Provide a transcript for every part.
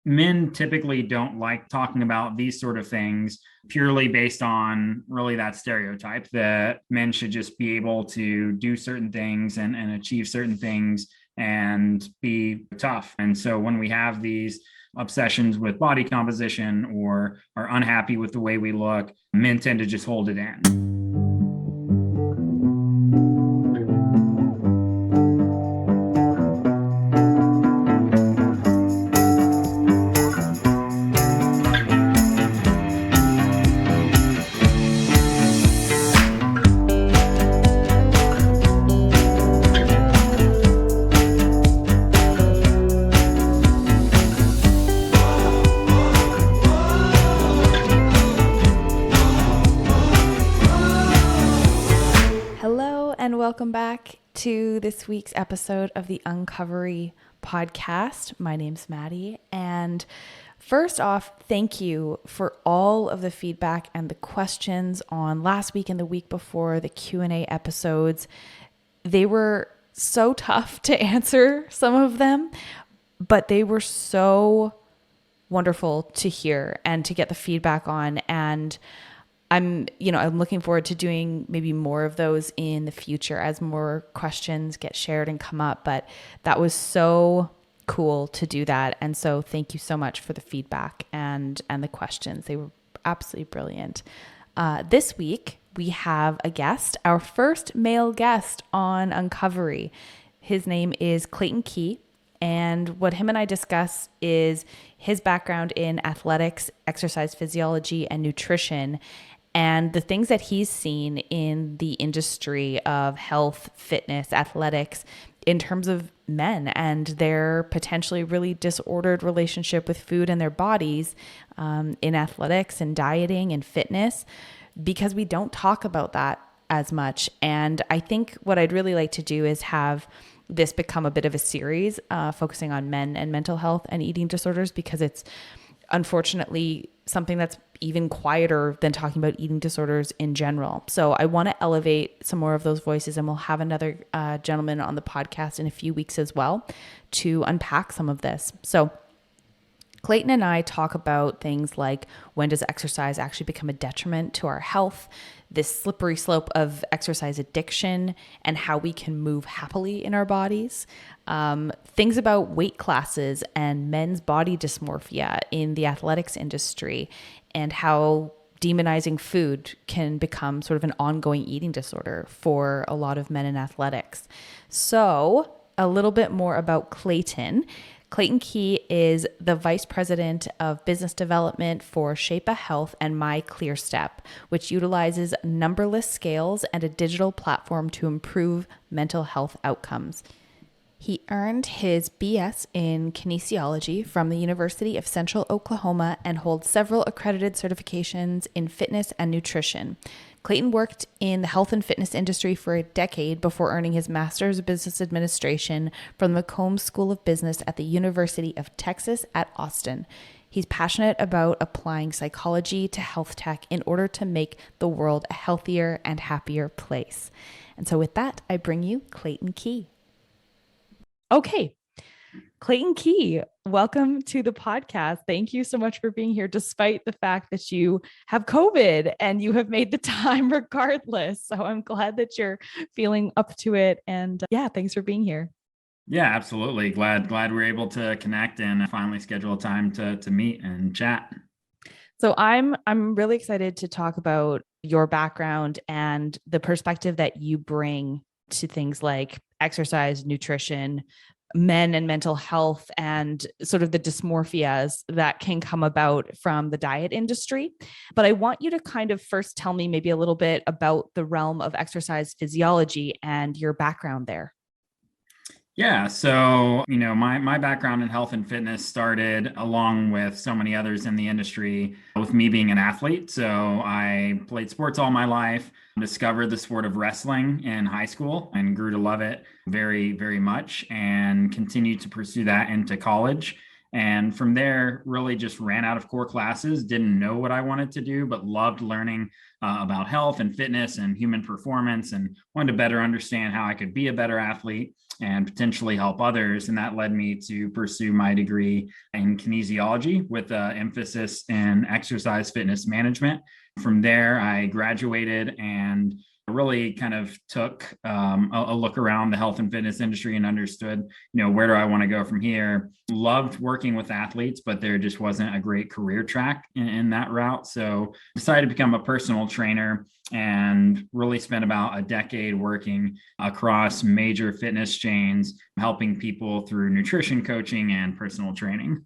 men typically don't like talking about these sort of things purely based on really that stereotype that men should just be able to do certain things and achieve certain things and be tough. And so when we have these obsessions with body composition or are unhappy with the way we look, men tend to just hold it in. Welcome back to this week's episode of the Uncovery podcast. My name's Maddie, and first off, thank you for all of the feedback and the questions on last week and the week before, the Q&A episodes. They were so tough to answer, some of them, but they were so wonderful to hear and to get the feedback on. And I'm looking forward to doing maybe more of those in the future as more questions get shared and come up. But that was so cool to do that. And so thank you so much for the feedback and the questions. They were absolutely brilliant. This week, we have a guest, our first male guest on Uncovery. His name is Clayton Key. And what him and I discuss is his background in athletics, exercise physiology, and nutrition, and the things that he's seen in the industry of health, fitness, athletics in terms of men and their potentially really disordered relationship with food and their bodies in athletics and dieting and fitness, because we don't talk about that as much. And I think what I'd really like to do is have this become a bit of a series focusing on men and mental health and eating disorders, because it's unfortunately something that's even quieter than talking about eating disorders in general. So I want to elevate some more of those voices, and we'll have another gentleman on the podcast in a few weeks as well to unpack some of this. So Clayton and I talk about things like, when does exercise actually become a detriment to our health, this slippery slope of exercise addiction, and how we can move happily in our bodies. Things about weight classes and men's body dysmorphia in the athletics industry, and how demonizing food can become sort of an ongoing eating disorder for a lot of men in athletics. So a little bit more about Clayton. Clayton Key is the Vice President of Business Development for Shapa Health and MyClearStep, which utilizes numberless scales and a digital platform to improve mental health outcomes. He earned his BS in Kinesiology from the University of Central Oklahoma and holds several accredited certifications in fitness and nutrition. Clayton worked in the health and fitness industry for a decade before earning his Master's of Business Administration from the McCombs School of Business at the University of Texas at Austin. He's passionate about applying psychology to health tech in order to make the world a healthier and happier place. And so with that, I bring you Clayton Key. Okay, Clayton Key, welcome to the podcast. Thank you so much for being here, despite the fact that you have COVID and you have made the time regardless. So I'm glad that you're feeling up to it. And thanks for being here. Yeah, absolutely. Glad we're able to connect and finally schedule a time to meet and chat. So I'm really excited to talk about your background and the perspective that you bring to things like exercise, nutrition, men and mental health, and sort of the dysmorphias that can come about from the diet industry. But I want you to kind of first tell me maybe a little bit about the realm of exercise physiology and your background there. Yeah. So, my background in health and fitness started along with so many others in the industry with me being an athlete. So I played sports all my life, discovered the sport of wrestling in high school and grew to love it very, very much, and continued to pursue that into college. And from there, really just ran out of core classes, didn't know what I wanted to do, but loved learning about health and fitness and human performance, and wanted to better understand how I could be a better athlete and potentially help others. And that led me to pursue my degree in kinesiology with an emphasis in exercise fitness management. From there, I graduated and really kind of took a look around the health and fitness industry and understood, where do I want to go from here? Loved working with athletes, but there just wasn't a great career track in that route. So decided to become a personal trainer and really spent about a decade working across major fitness chains, helping people through nutrition coaching and personal training.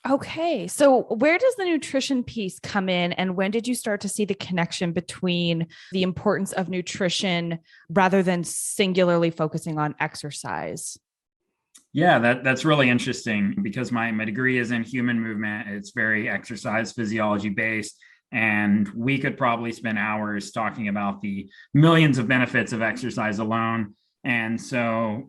Okay. So where does the nutrition piece come in? And when did you start to see the connection between the importance of nutrition rather than singularly focusing on exercise? Yeah, that's really interesting because my degree is in human movement. It's very exercise physiology based. And we could probably spend hours talking about the millions of benefits of exercise alone. And so,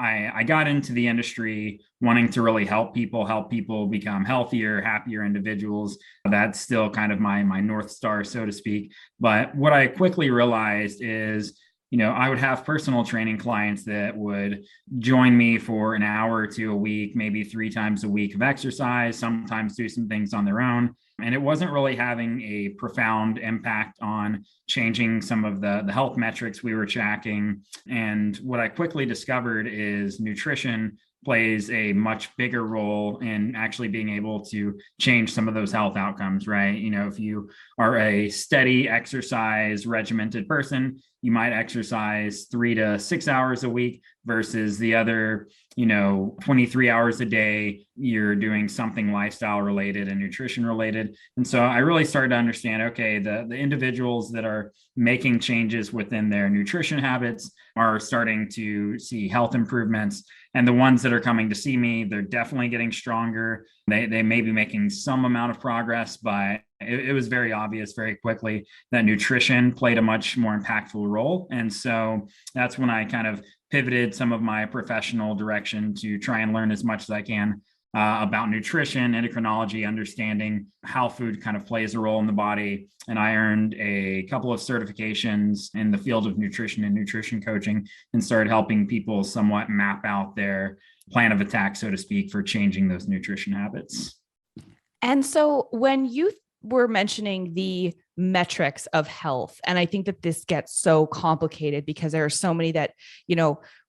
I got into the industry wanting to really help people become healthier, happier individuals. That's still kind of my North Star, so to speak. But what I quickly realized is, I would have personal training clients that would join me for an hour or two a week, maybe 3 times a week of exercise, sometimes do some things on their own. And it wasn't really having a profound impact on changing some of the health metrics we were tracking. And what I quickly discovered is nutrition plays a much bigger role in actually being able to change some of those health outcomes, right? If you are a steady exercise regimented person, you might exercise 3 to 6 hours a week versus the other, 23 hours a day, you're doing something lifestyle related and nutrition related. And so I really started to understand, okay, the individuals that are making changes within their nutrition habits are starting to see health improvements. And the ones that are coming to see me, they're definitely getting stronger. They may be making some amount of progress, but it was very obvious very quickly that nutrition played a much more impactful role. And so that's when I kind of pivoted some of my professional direction to try and learn as much as I can about nutrition, endocrinology, understanding how food kind of plays a role in the body. And I earned a couple of certifications in the field of nutrition and nutrition coaching and started helping people somewhat map out their plan of attack, so to speak, for changing those nutrition habits. And so when you were mentioning the metrics of health, and I think that this gets so complicated because there are so many that,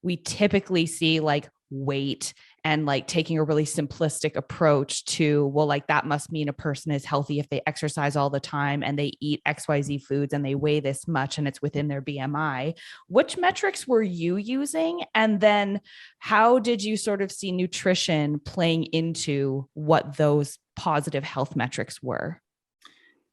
we typically see like weight and like taking a really simplistic approach to, well, like that must mean a person is healthy if they exercise all the time and they eat XYZ foods and they weigh this much and it's within their BMI. Which metrics were you using? And then how did you sort of see nutrition playing into what those positive health metrics were?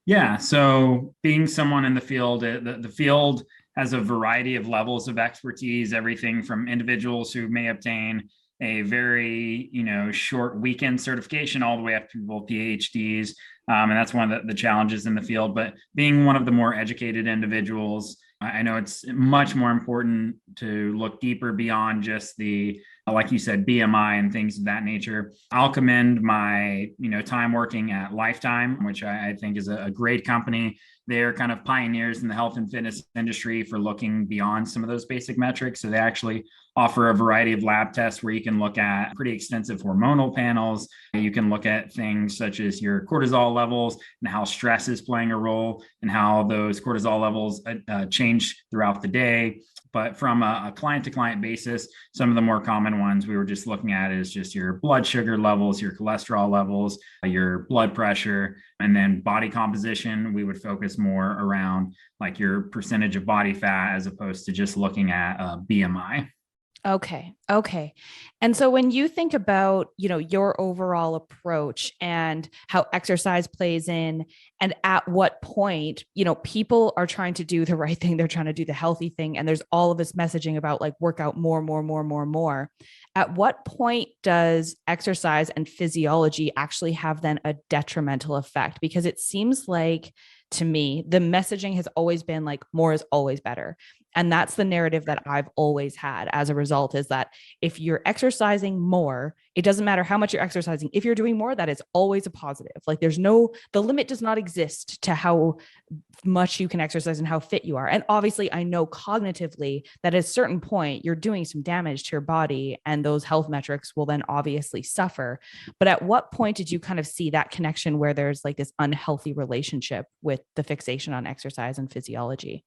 Yeah. So being someone in the field, the field has a variety of levels of expertise, everything from individuals who may obtain a very, short weekend certification all the way up to people PhDs. And that's one of the challenges in the field. But being one of the more educated individuals, I know it's much more important to look deeper beyond just the, like you said, BMI and things of that nature. I'll commend my, time working at Lifetime, which I think is a great company. They're kind of pioneers in the health and fitness industry for looking beyond some of those basic metrics. So they actually offer a variety of lab tests where you can look at pretty extensive hormonal panels. You can look at things such as your cortisol levels and how stress is playing a role and how those cortisol levels change throughout the day. But from a client-to-client basis, some of the more common ones we were just looking at is just your blood sugar levels, your cholesterol levels, your blood pressure, and then body composition. We would focus more around like your percentage of body fat as opposed to just looking at BMI. Okay. And so when you think about, your overall approach and how exercise plays in, and at what point, people are trying to do the right thing, they're trying to do the healthy thing. And there's all of this messaging about like work out more. At what point does exercise and physiology actually have then a detrimental effect? Because it seems like, to me, the messaging has always been like more is always better. And that's the narrative that I've always had as a result, is that if you're exercising more, it doesn't matter how much you're exercising. If you're doing more, that is always a positive. Like the limit does not exist to how much you can exercise and how fit you are. And obviously I know cognitively that at a certain point you're doing some damage to your body, and those health metrics will then obviously suffer. But at what point did you kind of see that connection where there's like this unhealthy relationship with the fixation on exercise and physiology?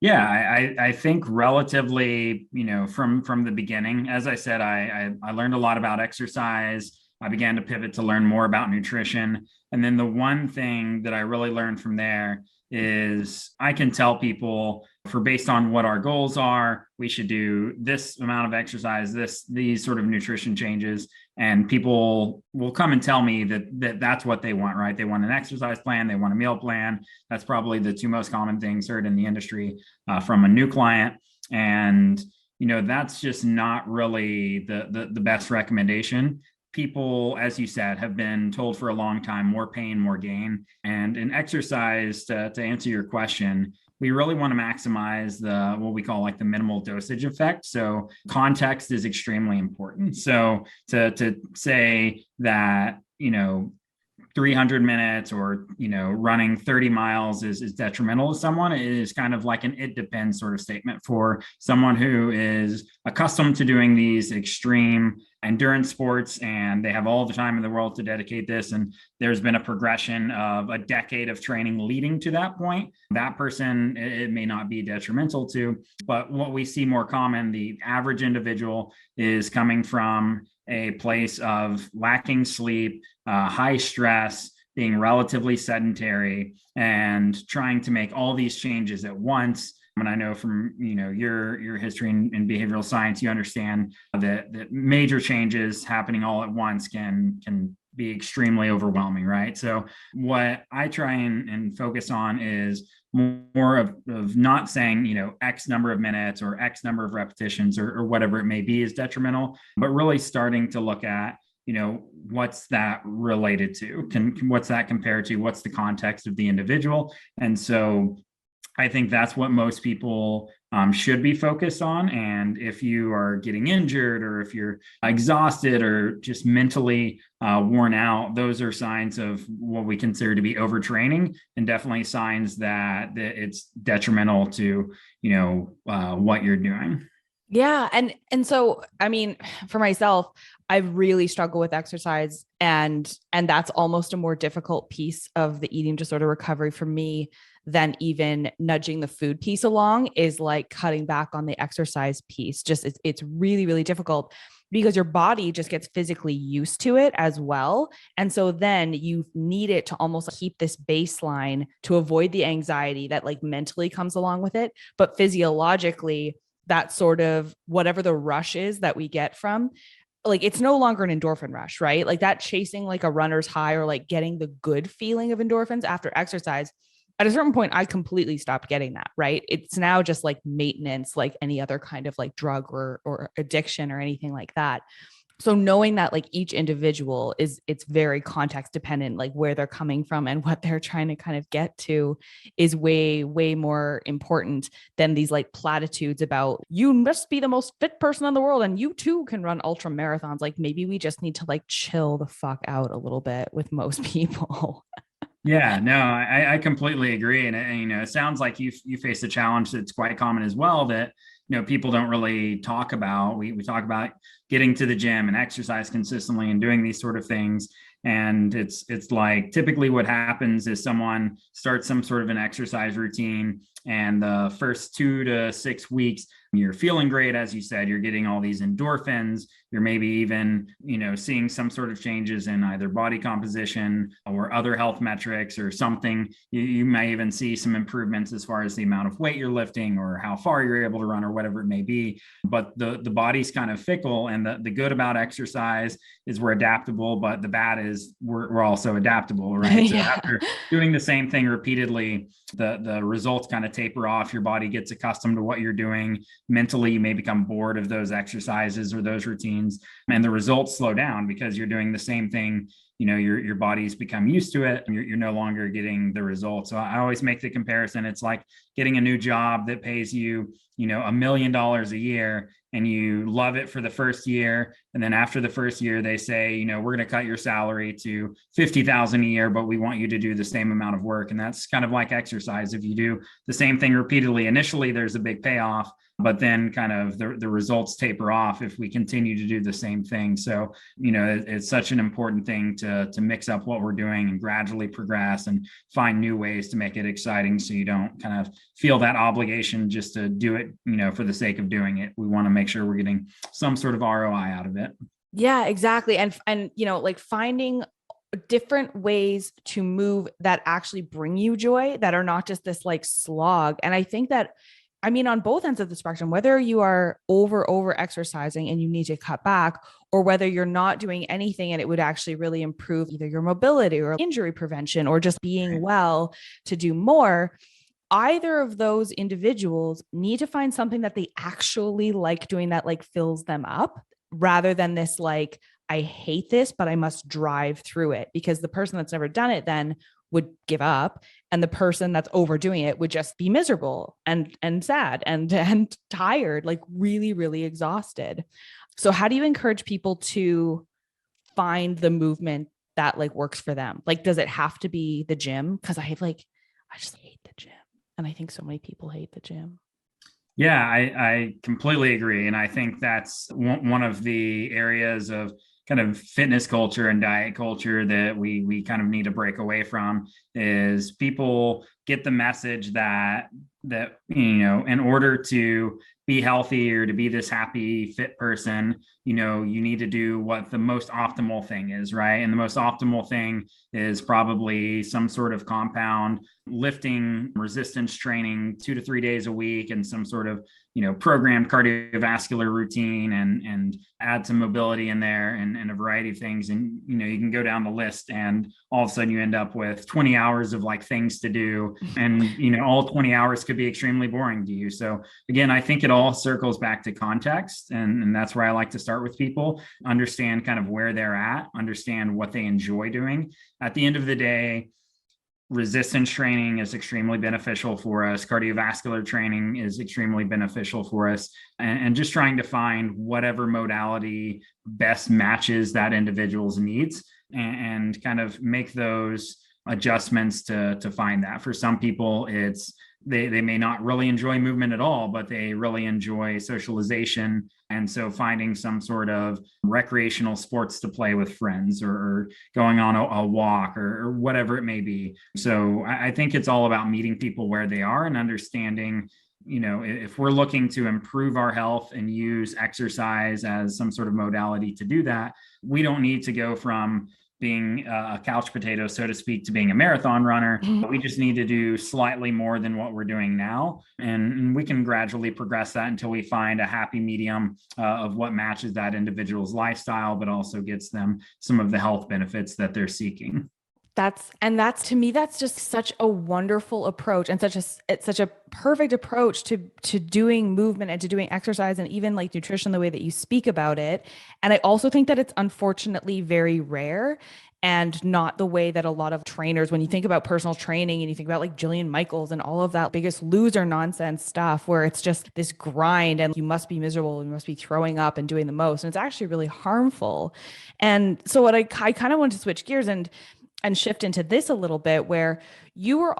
Yeah, I think relatively, from the beginning, as I said, I learned a lot about exercise. I began to pivot to learn more about nutrition. And then the one thing that I really learned from there is I can tell people, based on what our goals are, we should do this amount of exercise, these sort of nutrition changes. And people will come and tell me that that's what they want, right? They want an exercise plan, they want a meal plan. That's probably the two most common things heard in the industry from a new client. And, that's just not really the best recommendation. People, as you said, have been told for a long time, more pain, more gain. And in exercise, to answer your question, we really want to maximize what we call like the minimal dosage effect. So context is extremely important. So to say that, 300 minutes or, running 30 miles is detrimental to someone, it is kind of like an it depends sort of statement for someone who is accustomed to doing these extreme endurance sports, and they have all the time in the world to dedicate this. And there's been a progression of a decade of training leading to that point. That person, it may not be detrimental to, but what we see more common, the average individual is coming from a place of lacking sleep, high stress, being relatively sedentary, and trying to make all these changes at once. And I know from your history in behavioral science, you understand that major changes happening all at once can be extremely overwhelming, right? So what I try and focus on is more of not saying, X number of minutes or X number of repetitions or whatever it may be is detrimental, but really starting to look at, what's that related to? What's that compared to? What's the context of the individual? And so I think that's what most people should be focused on. And if you are getting injured, or if you're exhausted or just mentally worn out, those are signs of what we consider to be overtraining, and definitely signs that it's detrimental to, what you're doing. Yeah. And so, I mean, for myself, I really struggle with exercise, and that's almost a more difficult piece of the eating disorder recovery for me than even nudging the food piece along, is like cutting back on the exercise piece. Just it's really, really difficult because your body just gets physically used to it as well. And so then you need it to almost keep this baseline to avoid the anxiety that like mentally comes along with it. But physiologically, that sort of whatever the rush is that we get from, like, it's no longer an endorphin rush, right? Like that chasing like a runner's high, or like getting the good feeling of endorphins after exercise. At a certain point, I completely stopped getting that, right? It's now just like maintenance, like any other kind of like drug or addiction or anything like that. So knowing that like each individual it's very context dependent, like where they're coming from and what they're trying to kind of get to is way, way more important than these like platitudes about you must be the most fit person in the world and you too can run ultra marathons. Like maybe we just need to like chill the fuck out a little bit with most people. Yeah, no, I completely agree. And it sounds like you face a challenge that's quite common as well, that, people don't really talk about. We talk about getting to the gym and exercise consistently and doing these sort of things. And it's like typically what happens is someone starts some sort of an exercise routine, and the first 2 to 6 weeks, you're feeling great. As you said, you're getting all these endorphins. You're maybe even, seeing some sort of changes in either body composition or other health metrics or something. You may even see some improvements as far as the amount of weight you're lifting or how far you're able to run or whatever it may be. But the body's kind of fickle. And the good about exercise is we're adaptable, but the bad is we're also adaptable, right? So after doing the same thing repeatedly, the results kind of taper off. Your body gets accustomed to what you're doing. mentally you may become bored of those exercises or those routines, and the results slow down because you're doing the same thing. Your body's become used to it, and you're no longer getting the results. So I always make the comparison. It's like getting a new job that pays you $1 million a year, and you love it for the first year. And then after the first year, they say, we're going to cut your salary to 50,000 a year, but we want you to do the same amount of work. And that's kind of like exercise. If you do the same thing repeatedly, initially there's a big payoff, but then kind of the results taper off if we continue to do the same thing. So, it's such an important thing to mix up what we're doing and gradually progress and find new ways to make it exciting, so you don't kind of feel that obligation just to do it, for the sake of doing it. We want to make sure we're getting some sort of ROI out of it. Yeah, exactly. And like finding different ways to move that actually bring you joy, that are not just this like slog. And I think that, on both ends of the spectrum, whether you are over exercising and you need to cut back, or whether you're not doing anything and it would actually really improve either your mobility or injury prevention or just being well to do more, either of those individuals need to find something that they actually like doing, that like fills them up, rather than this like, I hate this, but I must drive through it. Because the person that's never done it then would give up, and the person that's overdoing it would just be miserable and sad and tired, like really, really exhausted. So how do you encourage people to find the movement that like works for them? Like, does it have to be the gym? Because I just hate the gym. And I think so many people hate the gym. Yeah, I completely agree. And I think that's one of the areas of kind of fitness culture and diet culture that we kind of need to break away from, is people get the message that in order to be healthy or to be this happy, fit person, you need to do what the most optimal thing is, right? And the most optimal thing is probably some sort of compound lifting, resistance training 2 to 3 days a week, and some sort of programmed cardiovascular routine, and add some mobility in there, and a variety of things. And you can go down the list, and all of a sudden you end up with 20 hours of like things to do, and all 20 hours could be extremely boring to you. So again, I think it all circles back to context, and that's where I like to start with people. Understand kind of where they're at, understand what they enjoy doing. At the end of the day, resistance training is extremely beneficial for us. Cardiovascular training is extremely beneficial for us. And just trying to find whatever modality best matches that individual's needs, and kind of make those adjustments to find that. For some people, it's they may not really enjoy movement at all, but they really enjoy socialization. And so finding some sort of recreational sports to play with friends, or going on a walk, or whatever it may be. So I think it's all about meeting people where they are and understanding, if we're looking to improve our health and use exercise as some sort of modality to do that, we don't need to go from being a couch potato, so to speak, to being a marathon runner. We just need to do slightly more than what we're doing now. And we can gradually progress that until we find a happy medium of what matches that individual's lifestyle, but also gets them some of the health benefits that they're seeking. That's to me, that's just such a wonderful approach, and it's such a perfect approach to doing movement and to doing exercise, and even like nutrition, the way that you speak about it. And I also think that it's unfortunately very rare, and not the way that a lot of trainers, when you think about personal training and you think about like Jillian Michaels and all of that Biggest Loser nonsense stuff, where it's just this grind and you must be miserable and you must be throwing up and doing the most. And it's actually really harmful. And so what I kind of want to switch gears and shift into this a little bit, where you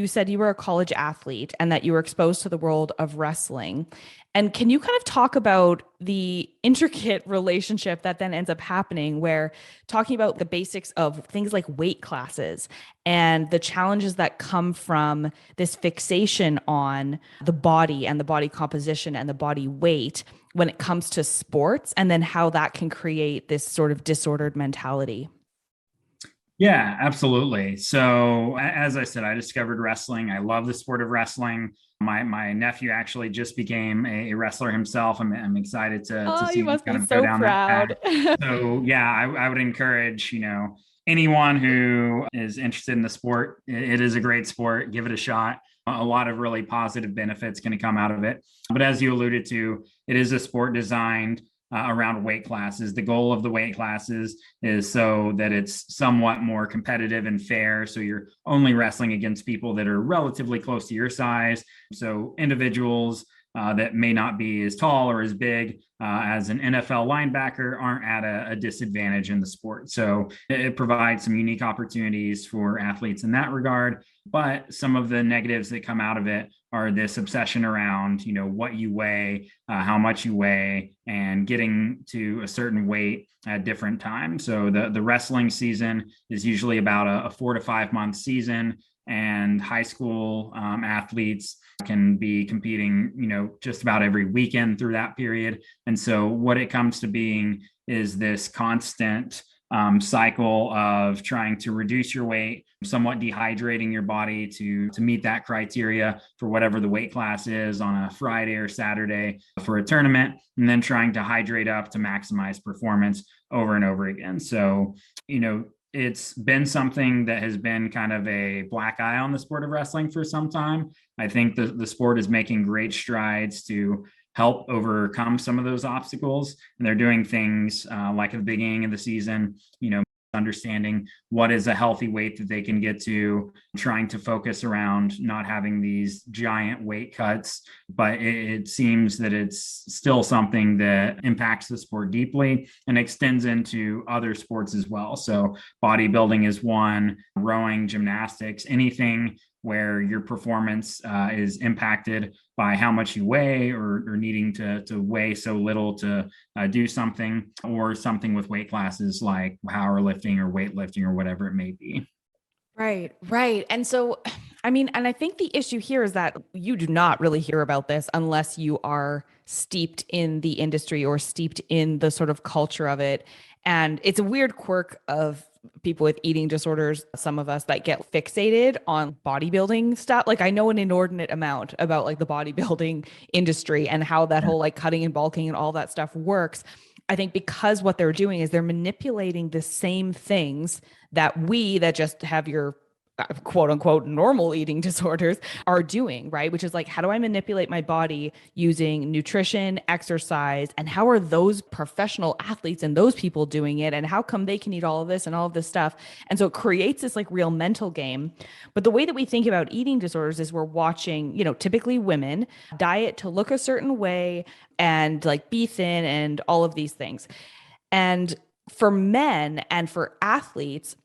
said you were a college athlete and that you were exposed to the world of wrestling. And can you kind of talk about the intricate relationship that then ends up happening, where talking about the basics of things like weight classes and the challenges that come from this fixation on the body and the body composition and the body weight when it comes to sports, and then how that can create this sort of disordered mentality? Yeah, absolutely. So as I said, I discovered wrestling. I love the sport of wrestling. My nephew actually just became a wrestler himself. I'm excited to see him kind of go down that path. So yeah, I would encourage, anyone who is interested in the sport. It is a great sport. Give it a shot. a lot of really positive benefits going to come out of it. But as you alluded to, it is a sport designed around weight classes. The goal of the weight classes is so that it's somewhat more competitive and fair. So you're only wrestling against people that are relatively close to your size. So individuals that may not be as tall or as big as an NFL linebacker aren't at a disadvantage in the sport. So it provides some unique opportunities for athletes in that regard. But some of the negatives that come out of it are this obsession around, what you weigh, how much you weigh, and getting to a certain weight at different times. So the wrestling season is usually about a 4 to 5 month season, and high school athletes can be competing, just about every weekend through that period. And so what it comes to being is this constant cycle of trying to reduce your weight, somewhat dehydrating your body to meet that criteria for whatever the weight class is on a Friday or Saturday for a tournament, and then trying to hydrate up to maximize performance over and over again. So, it's been something that has been kind of a black eye on the sport of wrestling for some time. I think the sport is making great strides to help overcome some of those obstacles. And they're doing things like at the beginning of the season, understanding what is a healthy weight that they can get to, trying to focus around not having these giant weight cuts. But it seems that it's still something that impacts the sport deeply and extends into other sports as well. So bodybuilding is one, rowing, gymnastics, anything where your performance is impacted by how much you weigh or needing to weigh so little to do something, or something with weight classes like powerlifting or weightlifting or whatever it may be. Right, right. And so, and I think the issue here is that you do not really hear about this unless you are steeped in the industry or steeped in the sort of culture of it. And it's a weird quirk of people with eating disorders, some of us that get fixated on bodybuilding stuff. Like I know an inordinate amount about like the bodybuilding industry and how that whole like cutting and bulking and all that stuff works. I think because what they're doing is they're manipulating the same things that we that just have your quote unquote normal eating disorders are doing, right? Which is like, how do I manipulate my body using nutrition, exercise, and how are those professional athletes and those people doing it? And how come they can eat all of this and all of this stuff? And so it creates this like real mental game. But the way that we think about eating disorders is we're watching, typically women diet to look a certain way and like be thin and all of these things. And for men and for athletes,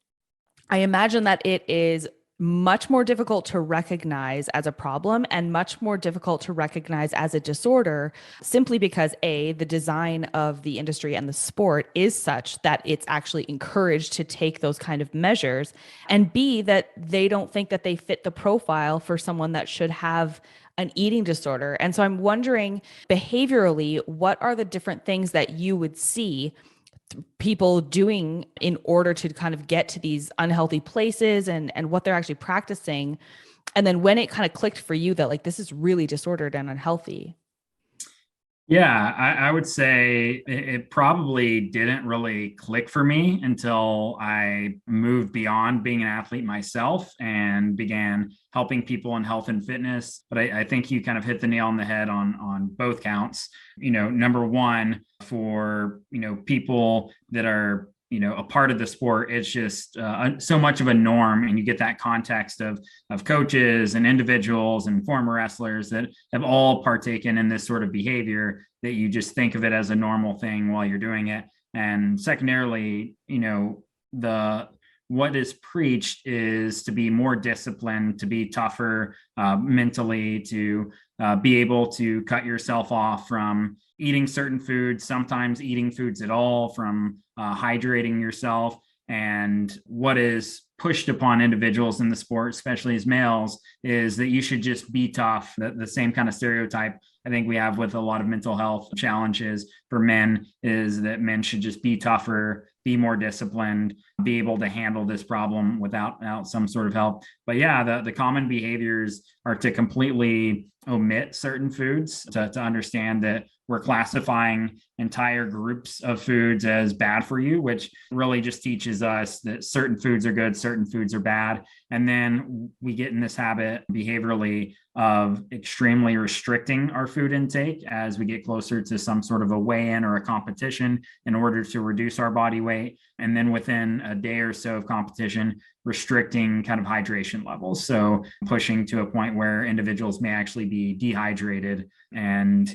I imagine that it is much more difficult to recognize as a problem and much more difficult to recognize as a disorder, simply because A, the design of the industry and the sport is such that it's actually encouraged to take those kind of measures, and B, that they don't think that they fit the profile for someone that should have an eating disorder. And so I'm wondering, behaviorally, what are the different things that you would see people doing in order to kind of get to these unhealthy places and what they're actually practicing? And then when it kind of clicked for you that like, this is really disordered and unhealthy. Yeah, I would say it probably didn't really click for me until I moved beyond being an athlete myself and began helping people in health and fitness. But I think you kind of hit the nail on the head on both counts. Number one, for, people that are a part of the sport, it's just so much of a norm, and you get that context of coaches and individuals and former wrestlers that have all partaken in this sort of behavior, that you just think of it as a normal thing while you're doing it. And secondarily, what is preached is to be more disciplined, to be tougher mentally, to be able to cut yourself off from eating certain foods, sometimes eating foods at all, from hydrating yourself. And what is pushed upon individuals in the sport, especially as males, is that you should just be tough. The same kind of stereotype I think we have with a lot of mental health challenges for men is that men should just be tougher, be more disciplined, be able to handle this problem without some sort of help. But yeah, the common behaviors are to completely omit certain foods to understand that we're classifying entire groups of foods as bad for you, which really just teaches us that certain foods are good, certain foods are bad. And then we get in this habit behaviorally of extremely restricting our food intake as we get closer to some sort of a weigh-in or a competition in order to reduce our body weight. And then within a day or so of competition, restricting kind of hydration levels. So pushing to a point where individuals may actually be dehydrated. And,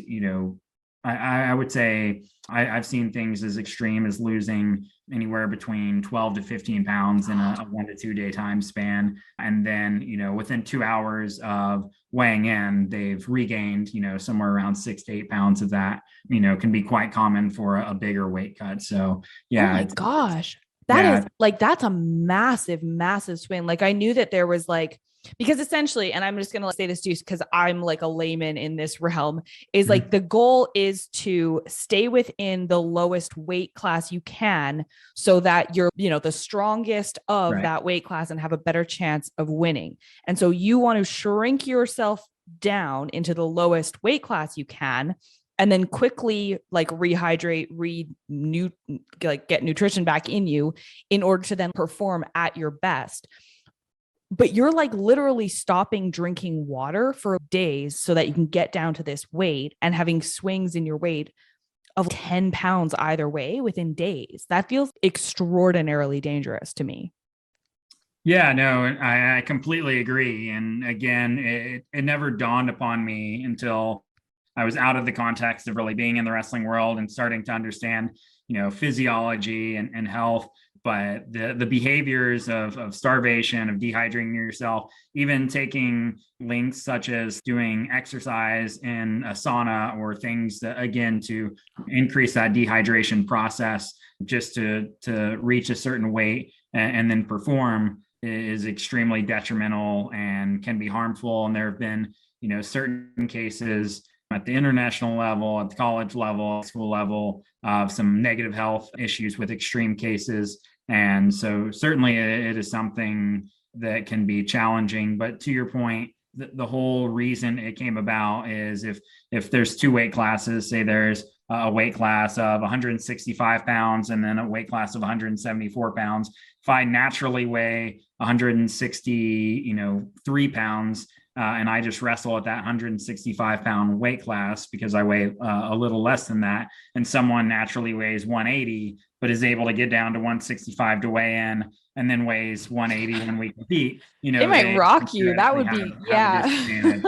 I would say I've seen things as extreme as losing anywhere between 12 to 15 pounds in a 1 to 2 day time span. And then, within 2 hours of weighing in, they've regained, somewhere around 6 to 8 pounds of that, can be quite common for a bigger weight cut. So, yeah. Oh my gosh. That is like, that's a massive, massive swing. Like I knew that there was like, because essentially, and I'm just going to say this just because I'm like a layman in this realm, is like the goal is to stay within the lowest weight class you can so that you're, the strongest of that weight class and have a better chance of winning. And so you want to shrink yourself down into the lowest weight class you can, and then quickly like rehydrate, get nutrition back in you in order to then perform at your best. But you're like literally stopping drinking water for days so that you can get down to this weight and having swings in your weight of 10 pounds either way within days. That feels extraordinarily dangerous to me. Yeah, no, I completely agree. And again, it never dawned upon me until I was out of the context of really being in the wrestling world and starting to understand, physiology and health. But the behaviors of starvation, of dehydrating yourself, even taking links such as doing exercise in a sauna or things that, again, to increase that dehydration process just to reach a certain weight and then perform is extremely detrimental and can be harmful. And there have been, certain cases at the international level, at the college level, school level, of some negative health issues with extreme cases. And so certainly it is something that can be challenging. But to your point, the whole reason it came about is if there's two weight classes, say there's a weight class of 165 pounds and then a weight class of 174 pounds. If I naturally weigh 163 pounds, and I just wrestle at that 165 pound weight class because I weigh a little less than that, and someone naturally weighs 180, but is able to get down to 165 to weigh in, and then weighs 180 when we compete, it might rock you. That would be, yeah.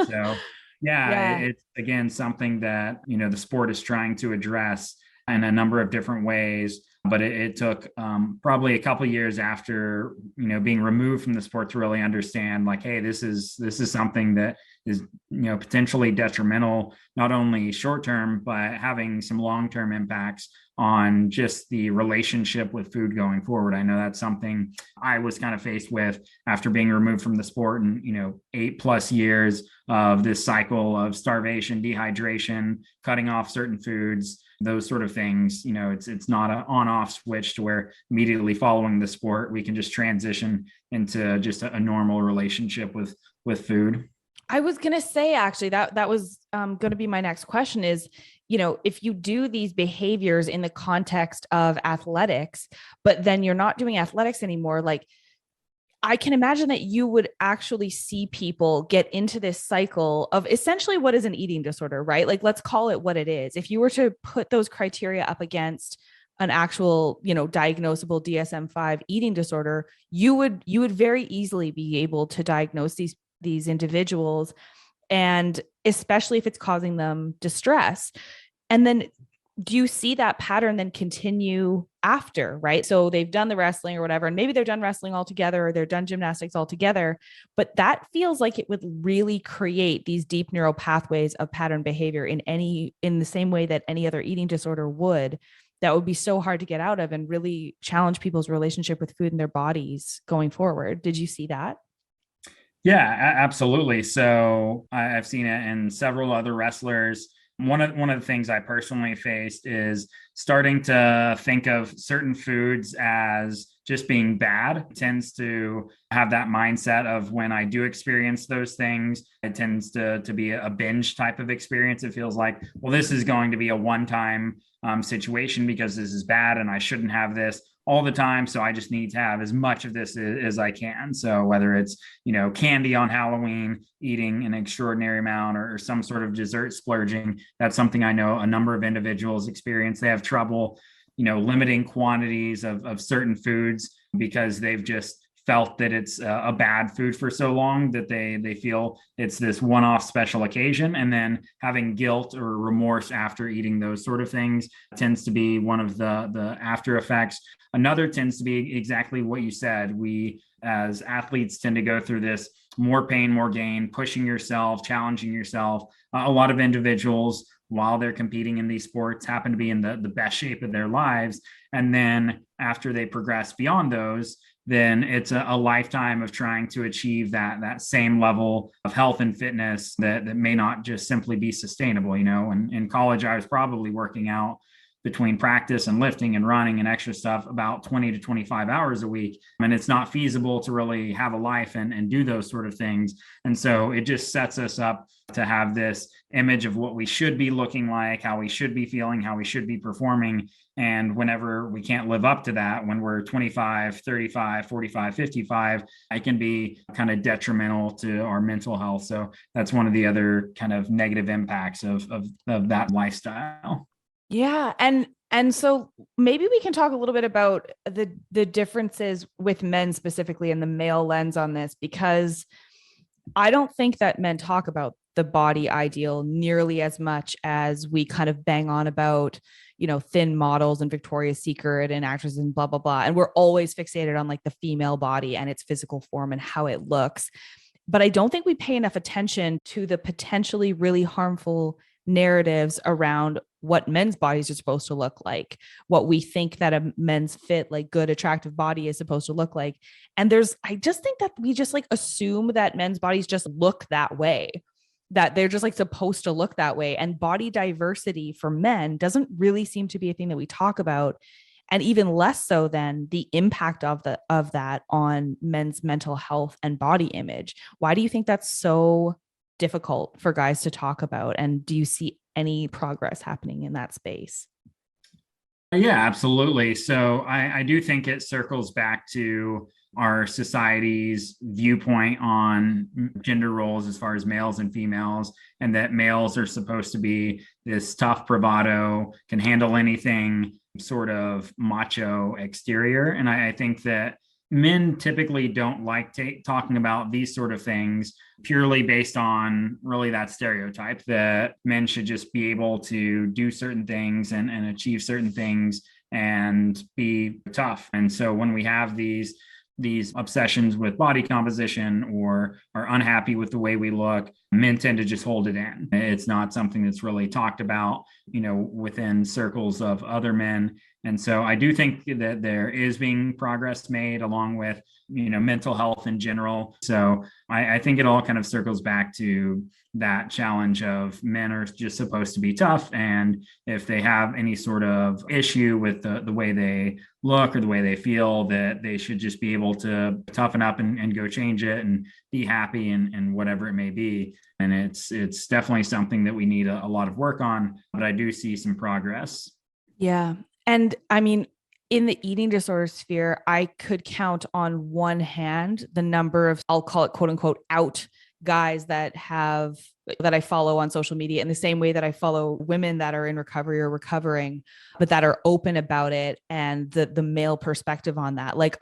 So yeah, it's again something that the sport is trying to address in a number of different ways. But it took probably a couple of years after being removed from the sport to really understand, like, hey, this is something that is potentially detrimental, not only short term, but having some long term impacts on just the relationship with food going forward. I know that's something I was kind of faced with after being removed from the sport and 8+ years of this cycle of starvation, dehydration, cutting off certain foods, those sort of things. It's not an on-off switch to where immediately following the sport we can just transition into just a normal relationship with food. I was going to say, actually, that was going to be my next question is, if you do these behaviors in the context of athletics, but then you're not doing athletics anymore, like I can imagine that you would actually see people get into this cycle of essentially what is an eating disorder, right? Like, let's call it what it is. If you were to put those criteria up against an actual, diagnosable DSM-5 eating disorder, you would very easily be able to diagnose these individuals, and especially if it's causing them distress. And then do you see that pattern then continue after, right? So they've done the wrestling or whatever, and maybe they're done wrestling altogether or they're done gymnastics altogether, but that feels like it would really create these deep neural pathways of pattern behavior in the same way that any other eating disorder would. That would be so hard to get out of and really challenge people's relationship with food and their bodies going forward. Did you see that? Yeah, absolutely. So I've seen it in several other wrestlers. One of the things I personally faced is starting to think of certain foods as just being bad. It tends to have that mindset of when I do experience those things, it tends to be a binge type of experience. It feels like, well, this is going to be a one-time situation because this is bad and I shouldn't have this all the time. So I just need to have as much of this as I can. So whether it's, candy on Halloween, eating an extraordinary amount, or some sort of dessert splurging, that's something I know a number of individuals experience. They have trouble, limiting quantities of certain foods because they've just felt that it's a bad food for so long that they feel it's this one-off special occasion, and then having guilt or remorse after eating those sort of things tends to be one of the after effects. Another tends to be exactly what you said. We as athletes tend to go through this more pain, more gain, pushing yourself, challenging yourself. A lot of individuals, while they're competing in these sports, happen to be in the best shape of their lives. And then after they progress beyond those, then it's a lifetime of trying to achieve that same level of health and fitness that may not just simply be sustainable. And in college, I was probably working out between practice and lifting and running and extra stuff about 20 to 25 hours a week. And it's not feasible to really have a life and do those sort of things. And so it just sets us up to have this image of what we should be looking like, how we should be feeling, how we should be performing. And whenever we can't live up to that, when we're 25, 35, 45, 55, it can be kind of detrimental to our mental health. So that's one of the other kind of negative impacts of that lifestyle. Yeah. And so maybe we can talk a little bit about the differences with men specifically and the male lens on this, because I don't think that men talk about the body ideal nearly as much as we kind of bang on about, thin models and Victoria's Secret and actresses and blah, blah, blah. And we're always fixated on like the female body and its physical form and how it looks. But I don't think we pay enough attention to the potentially really harmful narratives around what men's bodies are supposed to look like, what we think that a men's fit, like good, attractive body is supposed to look like. And I just think that we just like assume that men's bodies just look that way, that they're just like supposed to look that way. And body diversity for men doesn't really seem to be a thing that we talk about. And even less so than the impact of that on men's mental health and body image. Why do you think that's so difficult for guys to talk about? And do you see any progress happening in that space? Yeah, absolutely. So I do think it circles back to our society's viewpoint on gender roles as far as males and females, and that males are supposed to be this tough bravado, can handle anything sort of macho exterior. And I think that men typically don't like talking about these sort of things purely based on really that stereotype that men should just be able to do certain things and achieve certain things and be tough. And so when we have these obsessions with body composition or are unhappy with the way we look, men tend to just hold it in. It's not something that's really talked about, within circles of other men. And so I do think that there is being progress made along with, mental health in general. So I think it all kind of circles back to that challenge of men are just supposed to be tough. And if they have any sort of issue with the way they look or the way they feel, that they should just be able to toughen up and go change it and be happy and whatever it may be. And it's definitely something that we need a lot of work on, but I do see some progress. Yeah. And I mean, in the eating disorder sphere, I could count on one hand the number of, I'll call it quote unquote, out guys that I follow on social media in the same way that I follow women that are in recovery or recovering, but that are open about it and the male perspective on that. Like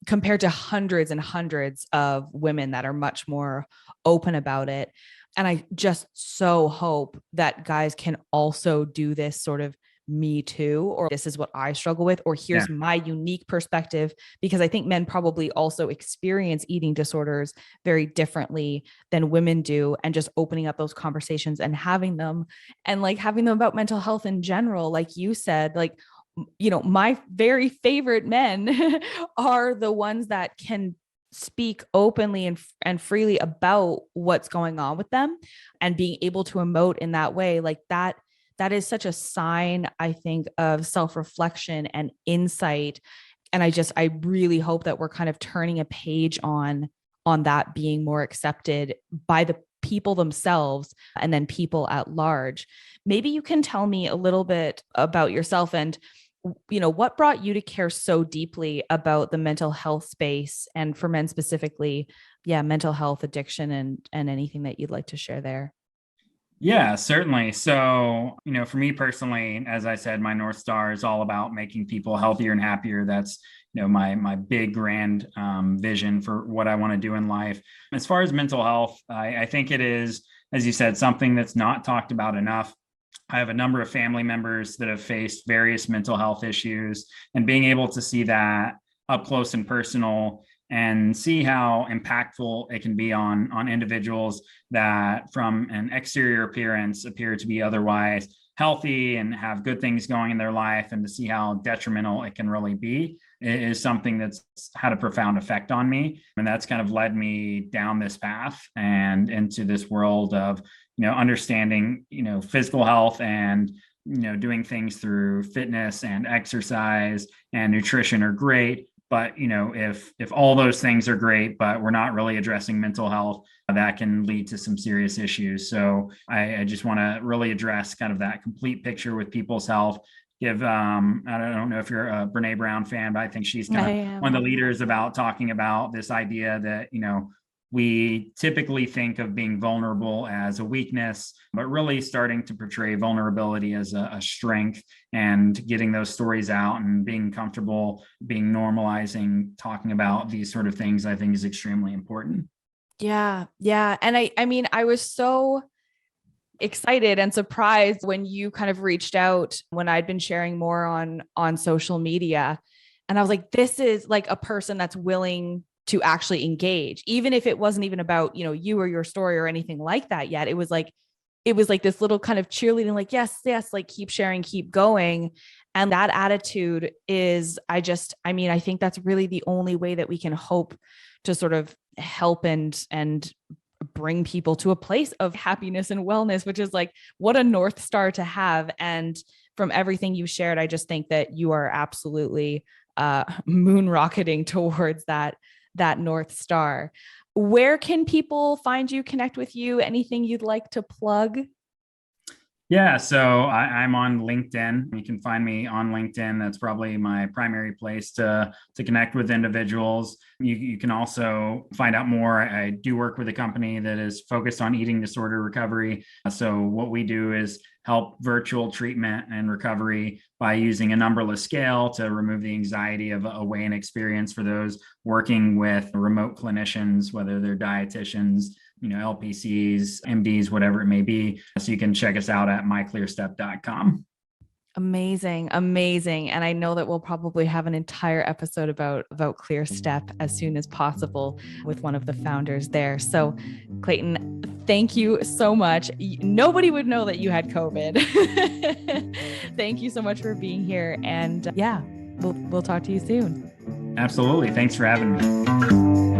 compared to hundreds and hundreds of women that are much more open about it. And I just so hope that guys can also do this sort of me too, or this is what I struggle with, or here's my unique perspective, because I think men probably also experience eating disorders very differently than women do. And just opening up those conversations and having them about mental health in general, like you said, like, my very favorite men are the ones that can speak openly and freely about what's going on with them and being able to emote in that way. Like that is such a sign, I think, of self-reflection and insight I really hope that we're kind of turning a page on that being more accepted by the people themselves and then people at large. Maybe you can tell me a little bit about yourself and, what brought you to care so deeply about the mental health space, and for men specifically, mental health, addiction, and anything that you'd like to share there. Yeah, certainly. So, for me personally, as I said, my North Star is all about making people healthier and happier. That's, my big grand vision for what I want to do in life. As far as mental health, I think it is, as you said, something that's not talked about enough. I have a number of family members that have faced various mental health issues, and being able to see that up close and personal and see how impactful it can be on individuals that from an exterior appearance appear to be otherwise healthy and have good things going in their life, and to see how detrimental it can really be is something that's had a profound effect on me. And that's kind of led me down this path and into this world of, understanding, physical health and doing things through fitness and exercise and nutrition are great. But, if all those things are great, but we're not really addressing mental health, that can lead to some serious issues. So I just want to really address kind of that complete picture with people's health. I don't know if you're a Brene Brown fan, but I think she's kind of one of the leaders about talking about this idea that, we typically think of being vulnerable as a weakness, but really starting to portray vulnerability as a strength, and getting those stories out and being comfortable, being normalizing, talking about these sort of things, I think is extremely important. Yeah. Yeah. And I mean, I was so excited and surprised when you kind of reached out when I'd been sharing more on social media. And I was like, this is like a person that's willing to actually engage, even if it wasn't even about, you or your story or anything like that yet. It was like this little kind of cheerleading, like, yes, like keep sharing, keep going. And that attitude is, I think that's really the only way that we can hope to sort of help and bring people to a place of happiness and wellness, which is like, what a North Star to have. And from everything you shared, I just think that you are absolutely moon rocketing towards that North Star. Where can people find you, connect with you? Anything you'd like to plug? Yeah, so I'm on LinkedIn. You can find me on LinkedIn. That's probably my primary place to connect with individuals. You can also find out more. I do work with a company that is focused on eating disorder recovery. So what we do is help virtual treatment and recovery by using a numberless scale to remove the anxiety of a weigh-in experience for those working with remote clinicians, whether they're dietitians, LPCs, MDs, whatever it may be. So you can check us out at MyClearStep.com. Amazing. And I know that we'll probably have an entire episode about ClearStep as soon as possible with one of the founders there. So Clayton, thank you so much. Nobody would know that you had COVID. Thank you so much for being here. And we'll talk to you soon. Absolutely. Thanks for having me.